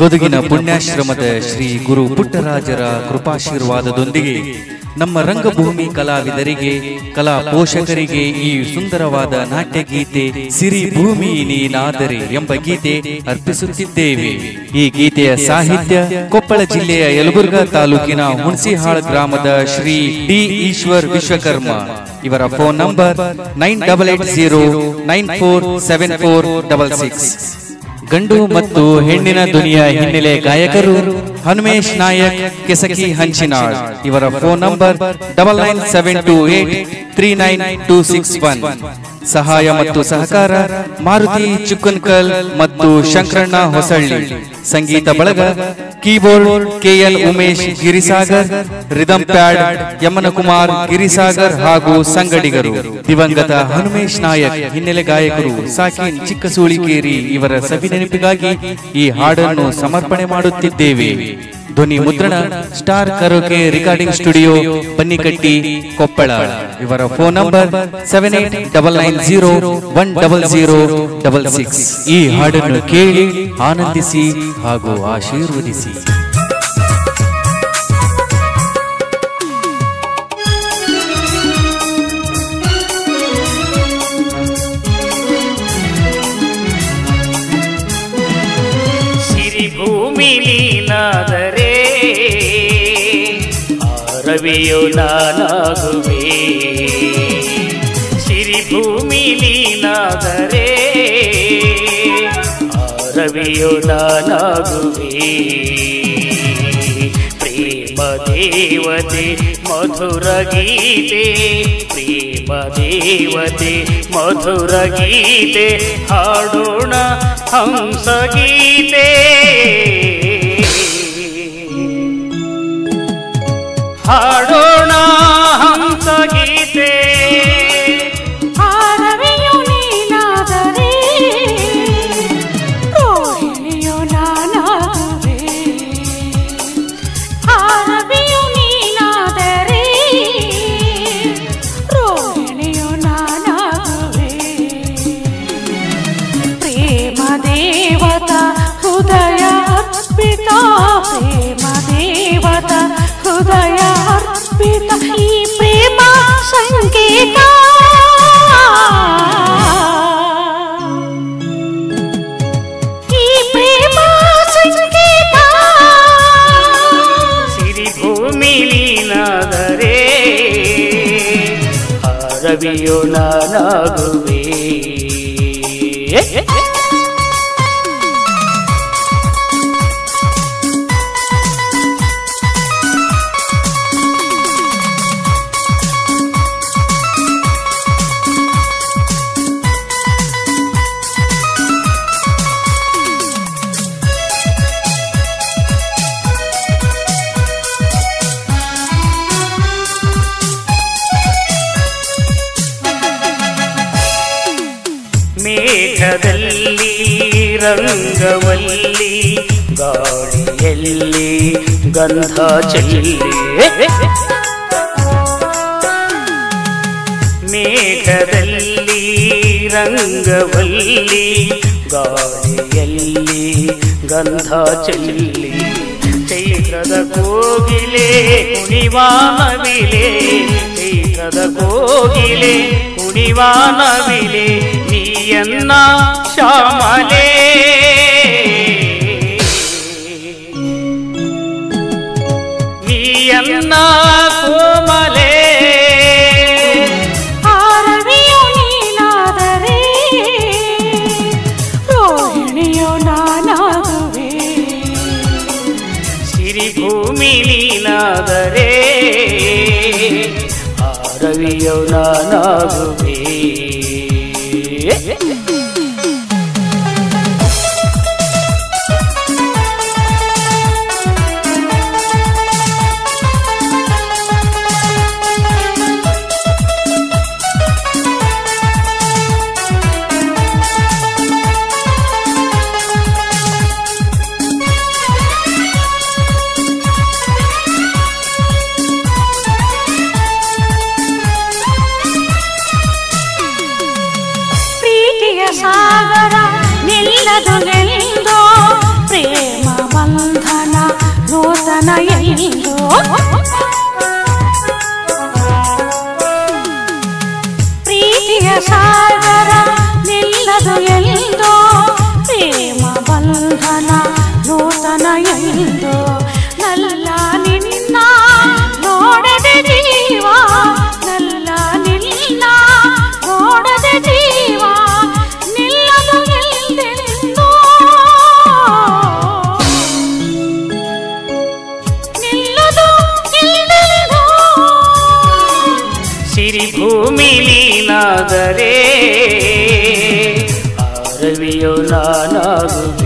ಗದುಗಿನ ಪುಣ್ಯಾಶ್ರಮದ ಶ್ರೀ ಗುರು ಪುಟ್ಟರಾಜರ ಕೃಪಾಶೀರ್ವಾದದೊಂದಿಗೆ ನಮ್ಮ ರಂಗಭೂಮಿ ಕಲಾವಿದರಿಗೆ, ಕಲಾ ಪೋಷಕರಿಗೆ ಈ ಸುಂದರವಾದ ನಾಟ್ಯಗೀತೆ ಸಿರಿ ಭೂಮಿ ನೀನಾದರೆ ಎಂಬ ಗೀತೆ ಅರ್ಪಿಸುತ್ತಿದ್ದೇವೆ. ಈ ಗೀತೆಯ ಸಾಹಿತ್ಯ ಕೊಪ್ಪಳ ಜಿಲ್ಲೆಯ ಯಲಬುರ್ಗಾ ತಾಲೂಕಿನ ಹುಣಸಿಹಾಳ್ ಗ್ರಾಮದ ಶ್ರೀ ಡಿ ಈಶ್ವರ್ ವಿಶ್ವಕರ್ಮ. ಇವರ ಫೋನ್ ನಂಬರ್ 9880947466. ಗಂಡು ಮತ್ತು ಹೆಣ್ಣಿನ ಧ್ವನಿಯ ಹಿನ್ನೆಲೆ ಗಾಯಕರು ಹನುಮೇಶ್ ನಾಯಕ್ ಕೆಸಕಿ ಹಂಚಿನಾಳ್. ಇವರ ಫೋನ್ ನಂಬರ್ 9972839261. ಸಹಾಯ ಮತ್ತು ಸಹಕಾರ ಮಾರುತಿ ಚುಕ್ಕನ್ಕಲ್ ಮತ್ತು ಶಂಕರಣ್ಣ ಹೊಸಳ್ಳಿ. ಸಂಗೀತ ಬಳಗ keyboard K L Umesh Girisagar, rhythm pad Yamanakumar Girisagar ಹಾಗೂ ಸಂಗಡಿಗರು. ದಿವಂಗತ ಹನುಮೇಶ್ ನಾಯಕ್ ಹಿನ್ನೆಲೆ ಗಾಯಕರು ಸಾಕಿನ್ ಚಿಕ್ಕಸೂಳಿಕೇರಿ. ಇವರ ಸವಿ ನೆನಪಿಗಾಗಿ ಈ ಹಾಡನ್ನು ಸಮರ್ಪಣೆ ಮಾಡುತ್ತಿದ್ದೇವೆ. ಧ್ವನಿ ಮುದ್ರಣ star karaoke recording studio, Bannikatti, Koppal. ಇವರ ಫೋನ್ ನಂಬರ್ 7890100066. ಈ ಹಾಡನ್ನು ಕೇಳಿ ಆನಂದಿಸಿ ಹಾಗೂ ಆಶೀರ್ವದಿಸಿ. ಭೂಮಿ ನೀನಾದರೆ ರವಿಯೋ ನಾನಾಗುವೆ. ಸಿರಿಭೂಮಿ ನೀನಾದರೆ ರವಿಯೋ ನಾನಾಗುವೆ. ಪ್ರೇಮ ದೇವತೆ ಮಧುರ ಗೀತೆ, ಪ್ರೇಮ ದೇವತೆ ಮಧುರ ಗೀತೆ, ಹಾಡೋಣ ಹಂಸ ಗೀತೆ. ಹಾಡೋಣ ಹಂಸ ಗೀತೆ. ರವಿಯೋ ನೀನಾದರೆ ರೋಹಿಣಿಯೋ ನಾನಾಗುವೆ. ರವಿಯೋ ನೀನಾದರೆ ರೋಹಿಣಿಯೋ ನಾನಾಗುವೆ. ಪ್ರೇಮ ದೇವತಾ ಹೃದಯ ಅರ್ಪಿತ, ಪ್ರೇಮ ದೇವತಾ ಹೃದಯ ಅರ್ಪಿತ, ಈ ಪ್ರೇಮ ಸಂಗೀತ. ಈ ಪ್ರೇಮ ಸಂಗೀತ. ಸಿರಿಭೂಮಿ ನೀನಾದರೆ ರವಿಯೋ ನಾನಾಗುವೆ. ಮೇಘದಲ್ಲಿ ರಂಗವಲ್ಲಿ, ಗಾಳಿಯಲ್ಲಿ ಗಂಧ ಚೆಲ್ಲಿ. ಮೇಘದಲ್ಲಿ ರಂಗವಲ್ಲಿ, ಗಾಳಿಯಲ್ಲಿ ಗಂಧ ಚೆಲ್ಲಿ. ಚೈತ್ರದ ಕೋಗಿಲೆ ಕುಣಿವಾನವಿಲೆ, ಚೈತ್ರದ ಕೋಗಿಲೆ ಕುಣಿವಾನವಿಲೆ, ನೀಯನ್ನ ಶ್ಯಾಮಲೆ. ನೀಯನ್ನ ಕೋಮಲೆ. ರವಿಯೋ ನೀನಾದರೆ ರೋಹಿಣಿಯೋ ನಾನಾಗುವೆ. ಸಿರಿಭೂಮಿ ನೀನಾದರೆ ರವಿಯೋ ನಾನಾಗುವೆ. ನಿಲ್ಲದು ಎಂದು ಪ್ರೇಮ ಬಂಧನ ನೂತನ ಎಂದು ಪ್ರೀತಿಯ ಸಾಗರ ನಿಲ್ಲದು ಎಂದು ಪ್ರೇಮ ಬಂಧನ ನೂತನ ಎಂದು ನಲ್ಲ ನಿನ್ನ ನೋಡದೆ ಜೀವ ನಲ್ಲ ನಿನ್ನ ನೋಡದೆ ಜೀವ ನಿಲ್ಲದು ಎಲ್ಲೆಂದೋ ನಿಲ್ಲದು ಎಲ್ಲೆಂದೋ ಸಿರಿ ಭೂಮಿ ನೀನಾದರೆ ಆ ರವಿಯೋ ನಾನಾಗುವೆ